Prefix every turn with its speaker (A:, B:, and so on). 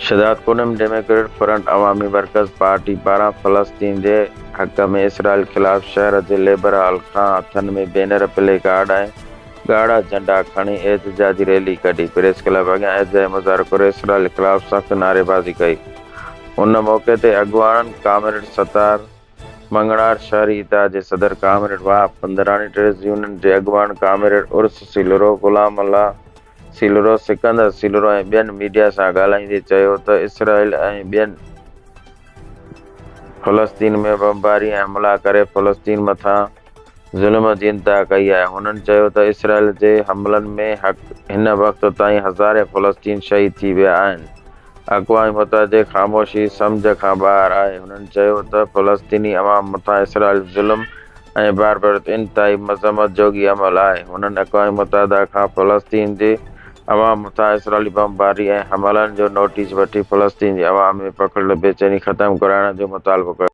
A: शहदाद पूनम Democrat front अवामी workers party पारां फ़लस्तीन जे हक़ में इसराइल ख़िलाफ़ शहर जे लेबर हॉल खां हथनि में बैनर, प्ले कार्ड ऐं ॻाढ़ा झंडा खणी एहतिजाजी रैली कढी। प्रेस क्लब अॻियां एहतिजाजी मुज़ाहिरो करे इसराइल ख़िलाफ़ सख़्त नारेबाज़ी कई। उन मौक़े ते अॻुवाणनि कामरेड सत्तार मंगणार, शहरी इतिहाद जे सदर कामरेड वहाब पंधरानी, ट्रेड यूनियन जे अॻुवान कामरेड उर्स सीलरो, ग़ुलाम अल्लाह सीलरो, सिकंदर सीलरो ऐं ॿियनि मीडिया सां ॻाल्हाईंदे चयो त इसराइल ऐं ॿियनि फ़लस्तीन में बमबारी ऐं हमला करे फ़लस्तीन मथां ज़ुल्म जी इंतिहा कई आहे। हुननि चयो त इसराइल जे हमलनि में हिन वक़्त ताईं हज़ारे फ़लस्तीन शहीद थी विया आहिनि। अक़वाम मुतहदा जी ख़ामोशी सम्झ खां ॿाहिरि आहे। हुननि चयो त फ़लस्तीनी अवाम मथां इसराइल ज़ुल्म ऐं बारबरत इंतिहाई मज़म्मत जोॻी अमल आहे। हुननि अक़वाम मुतहदा खां फ़लस्तीन जे अवाम मथां इसराइली बमबारी ऐं हमलनि जो नोटिस वठी फ़लस्तीन जी अवाम में पखिड़ियल बेचैनी ख़तमु कराइण जो मुतालिबो कयो।